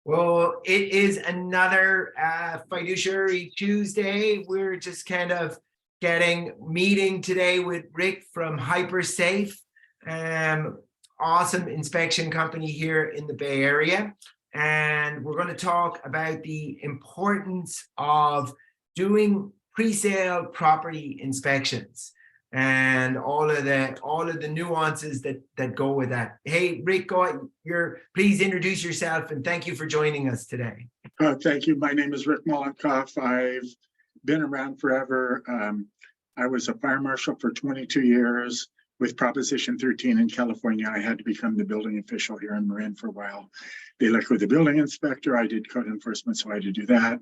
Well, it is another Fiduciary Tuesday. We're just kind of meeting today with Rick from Hypersafe, awesome inspection company here in the Bay Area. And we're going to talk about the importance of doing pre-sale property inspections and all of the nuances that go with that. Hey, Rick, please introduce yourself and thank you for joining us today. Thank you. My name is Rick Mollenkopf. I've been around forever. I was a fire marshal for 22 years. With Proposition 13 in California, I had to become the building official here in Marin for a while. They left with the building inspector. I did code enforcement, so I had to do that.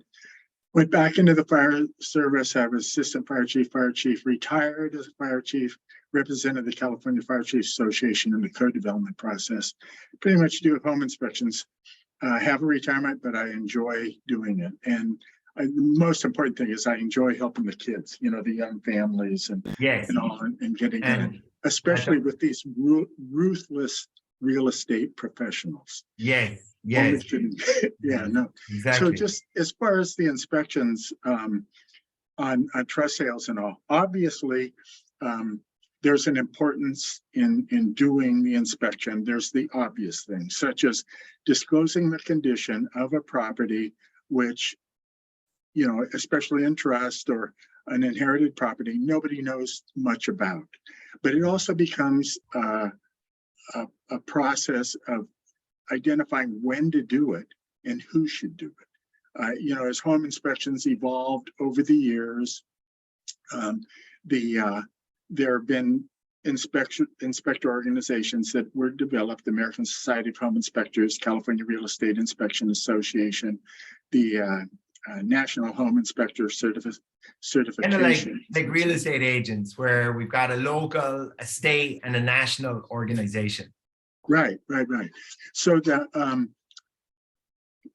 Went back into the fire service. I was assistant fire chief, retired as a fire chief, represented the California Fire Chiefs Association in the code development process. Pretty much do home inspections. Have a retirement, but I enjoy doing it. And the most important thing is I enjoy helping the kids, the young families and getting in, especially with these ruthless real estate professionals. Yes. Yeah, no. Exactly. So just as far as the inspections on trust sales and all, obviously there's an importance in doing the inspection. There's the obvious things, such as disclosing the condition of a property, which, especially in trust or an inherited property, nobody knows much about. But it also becomes a process of identifying when to do it and who should do it. As home inspections evolved over the years, there have been inspector organizations that were developed: the American Society of Home Inspectors, California Real Estate Inspection Association, the National Home Inspector Certification. Kind of like real estate agents, where we've got a local, a state, and a national organization. Right. So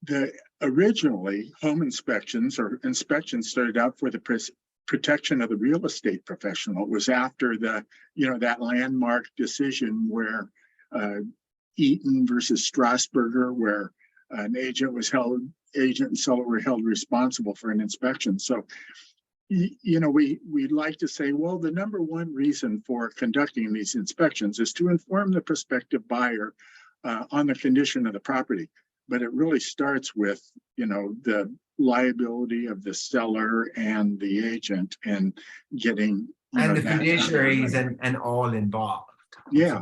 the originally home inspections or inspections started out for the protection of the real estate professional. It was after that landmark decision where Eaton versus Strasburger, where an agent and seller were held responsible for an inspection. So we'd like to say, well, the number one reason for conducting these inspections is to inform the prospective buyer on the condition of the property. But it really starts with, the liability of the seller and the agent and getting and the fiduciaries and all involved. Yeah,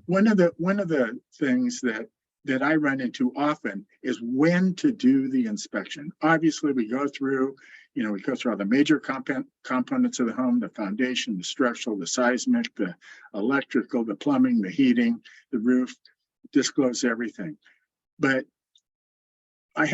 one of the things that I run into often is when to do the inspection. Obviously, we go through all the major components of the home: the foundation, the structural, the seismic, the electrical, the plumbing, the heating, the roof, disclose everything. But I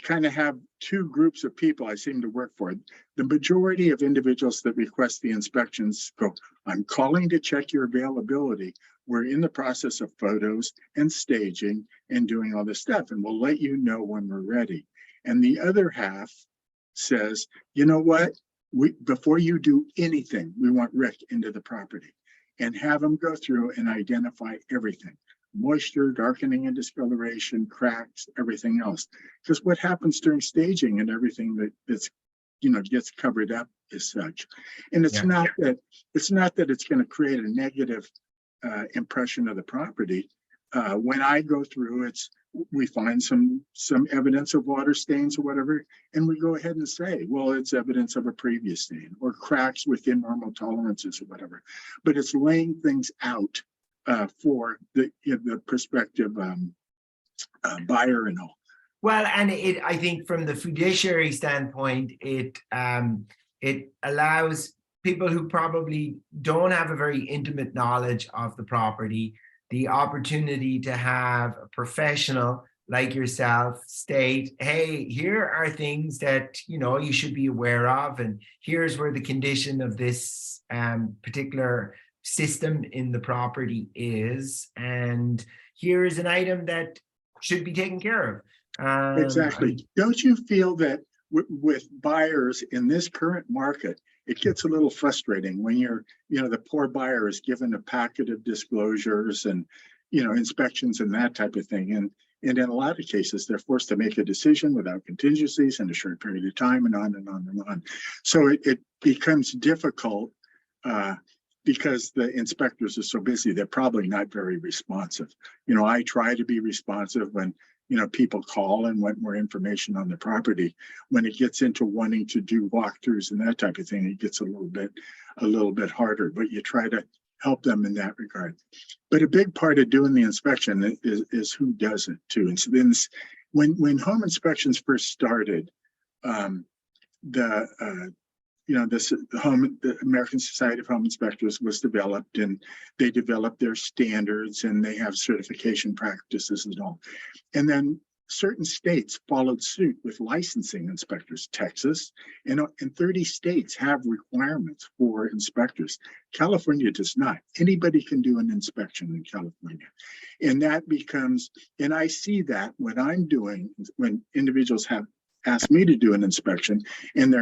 kind of have two groups of people I seem to work for. The majority of individuals that request the inspections go, I'm calling to check your availability. We're in the process of photos and staging and doing all this stuff, and we'll let you know when we're ready. And the other half says, you know what? Before you do anything, we want Rick into the property and have him go through and identify everything: moisture, darkening and discoloration, cracks, everything else. Because what happens during staging and everything that's gets covered up is such. And it's not that it's going to create a negative impression of the property. When I go through, we find some evidence of water stains or whatever, and we go ahead and say, well, it's evidence of a previous stain or cracks within normal tolerances or whatever. But it's laying things out for the prospective buyer and all. Well, and I think from the fiduciary standpoint, it allows people who probably don't have a very intimate knowledge of the property the opportunity to have a professional like yourself state, hey, here are things that you should be aware of, and here's where the condition of this particular system in the property is, and here is an item that should be taken care of. Exactly. Don't you feel that with buyers in this current market, it gets a little frustrating when the poor buyer is given a packet of disclosures and inspections and that type of thing, And in a lot of cases, they're forced to make a decision without contingencies in a short period of time, and on and on and on. So it becomes difficult because the inspectors are so busy. They're probably not very responsive. I try to be responsive when people call and want more information on the property. When it gets into wanting to do walkthroughs and that type of thing, it gets a little bit harder, but you try to help them in that regard. But a big part of doing the inspection is who does it too. And so then when home inspections first started, the American Society of Home Inspectors was developed, and they developed their standards, and they have certification practices and all. And then certain states followed suit with licensing inspectors. Texas and 30 states have requirements for inspectors. California does not. Anybody can do an inspection in California. And that becomes, and I see that when individuals have asked me to do an inspection and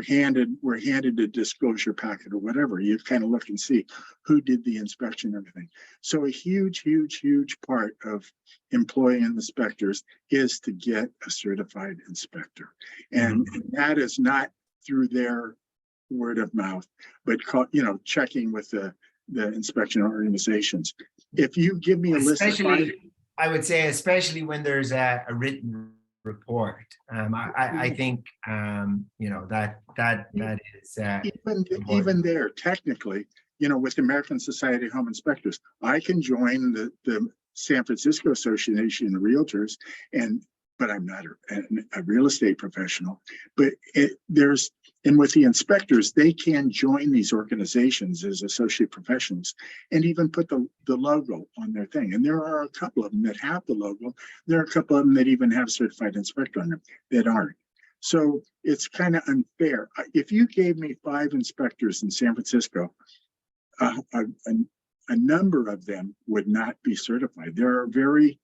we're handed a disclosure packet or whatever, you kind of look and see who did the inspection and everything. So a huge part of employing inspectors is to get a certified inspector. And that is not through their word of mouth, but checking with the inspection organizations. If you give me a list of I would say, especially when there's a written report. I think that is even there technically, with the American Society of Home Inspectors, I can join the San Francisco Association of Realtors, but I'm not a real estate professional. But and with the inspectors, they can join these organizations as associate professionals and even put the logo on their thing. And there are a couple of them that have the logo. There are a couple of them that even have certified inspector on them that aren't. So it's kind of unfair. If you gave me 5 inspectors in San Francisco, a number of them would not be certified. There are very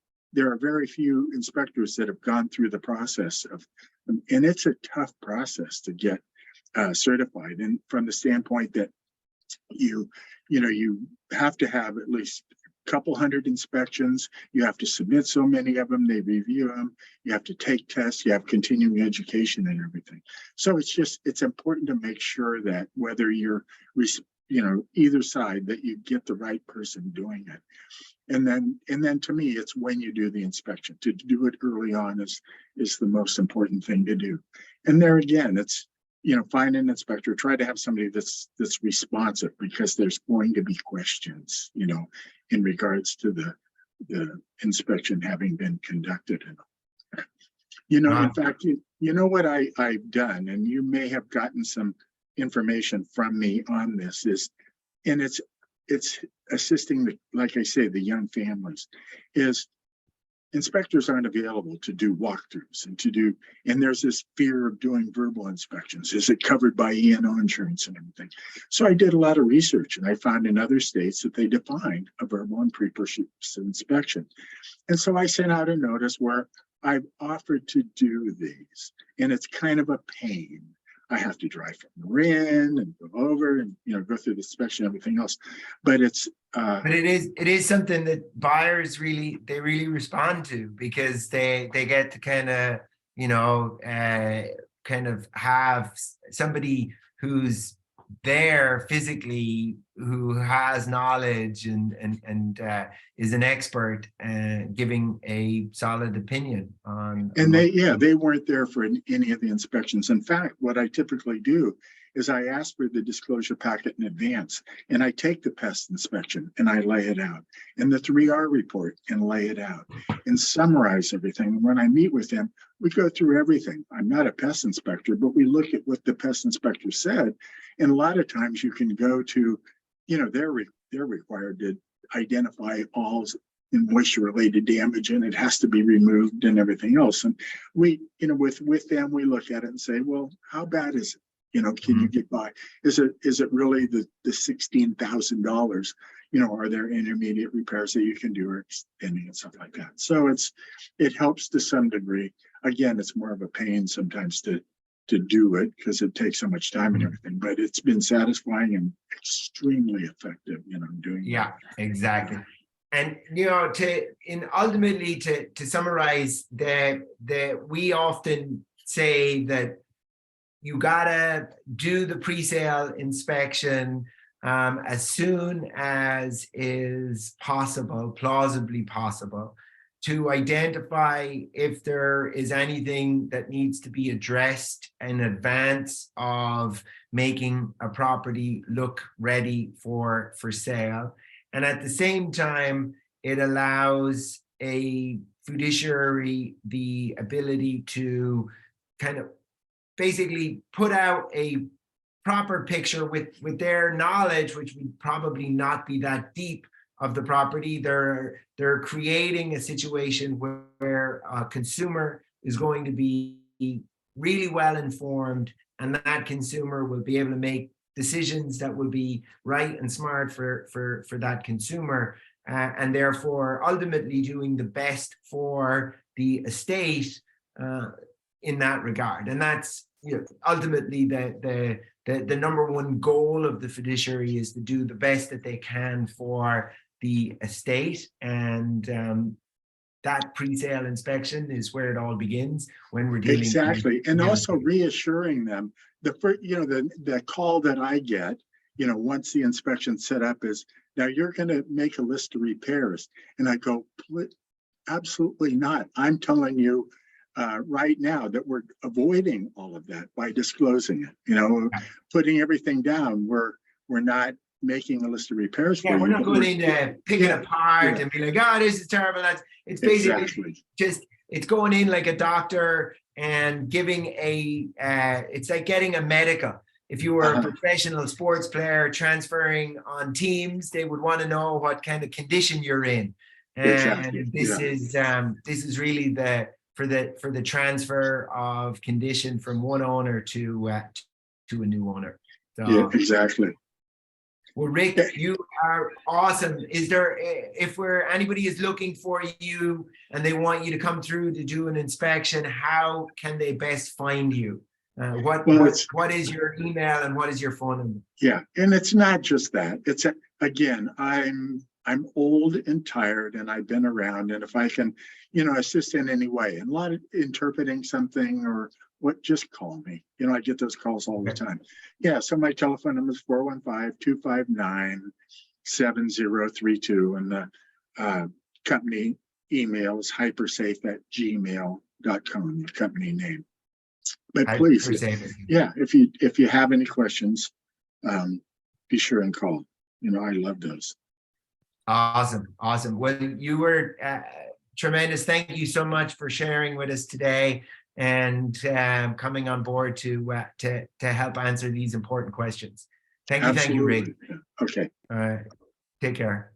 few inspectors that have gone through the process and it's a tough process to get certified. And from the standpoint that you have to have at least a couple hundred inspections, you have to submit so many of them, they review them, you have to take tests, you have continuing education and everything. So it's important to make sure that whether you're either side, that you get the right person doing it. And then to me, it's when you do the inspection. To do it early on is the most important thing to do. And there again, it's find an inspector, try to have somebody that's responsive, because there's going to be questions, in regards to the inspection having been conducted. In fact, what I've done, and you may have gotten some information from me on this, it's assisting like I say, the young families. Is inspectors aren't available to do walkthroughs and there's this fear of doing verbal inspections. Is it covered by E&O insurance and everything? So I did a lot of research, and I found in other states that they defined a verbal and pre-purchase inspection. And so I sent out a notice where I've offered to do these, and it's kind of a pain. I have to drive from Marin and go over and go through the inspection and everything else. But it is something that buyers really respond to, because they get to kind of have somebody who's there physically, who has knowledge and is an expert, giving a solid opinion on. And they weren't there for any of the inspections. In fact, what I typically do is I ask for the disclosure packet in advance, and I take the pest inspection and I lay it out, and the 3R report and lay it out, and summarize everything. And when I meet with them, we go through everything. I'm not a pest inspector, but we look at what the pest inspector said. And a lot of times you can go to, they're required to identify all moisture related damage, and it has to be removed and everything else. And we, with them, we look at it and say, well, how bad is it? Can you get by? Is it really the $16,000? Are there intermediate repairs that you can do, or extending and stuff like that? So it helps to some degree. Again, it's more of a pain sometimes to do it, because it takes so much time and everything, but it's been satisfying and extremely effective, doing that. Exactly. And ultimately to summarize, we often say that you gotta do the pre-sale inspection as soon as is possible, plausibly possible, to identify if there is anything that needs to be addressed in advance of making a property look ready for sale. And at the same time, it allows a fiduciary the ability to kind of basically put out a proper picture with their knowledge, which would probably not be that deep of the property. They're creating a situation where a consumer is going to be really well informed, and that consumer will be able to make decisions that will be right and smart for that consumer, and therefore ultimately doing the best for the estate in that regard. And that's ultimately the number one goal of the fiduciary, is to do the best that they can for the estate. And that pre-sale inspection is where it all begins when we're dealing exactly. And also reassuring them, the call that I get, once the inspection's set up, is, now you're going to make a list of repairs. And I go, absolutely not. I'm telling you right now that we're avoiding all of that by disclosing it, putting everything down. We're not making a list of repairs. Yeah, we're not going in to pick it apart and be like, oh, this is terrible. It's basically just, it's going in like a doctor and giving it's like getting a medical. If you were a professional sports player transferring on teams, they would want to know what kind of condition you're in. And this is really for the transfer of condition from one owner to a new owner. So, yeah, exactly. Well, Rick, you are awesome. Is there, if anybody is looking for you and they want you to come through to do an inspection, how can they best find you? What is your email and what is your phone number? Yeah, and it's not just that. It's again, I'm old and tired, and I've been around, and if I can, assist in any way, and a lot of interpreting something or what, just call me. I get those calls all the time. Yeah, so my telephone number is 415-259-7032, and the company email is hypersafe@gmail.com, the company name. But please, if you have any questions, be sure and call. I love those. Awesome. Well, you were tremendous. Thank you so much for sharing with us today and coming on board to help answer these important questions. Thank you, Rick. Okay. All right. Take care.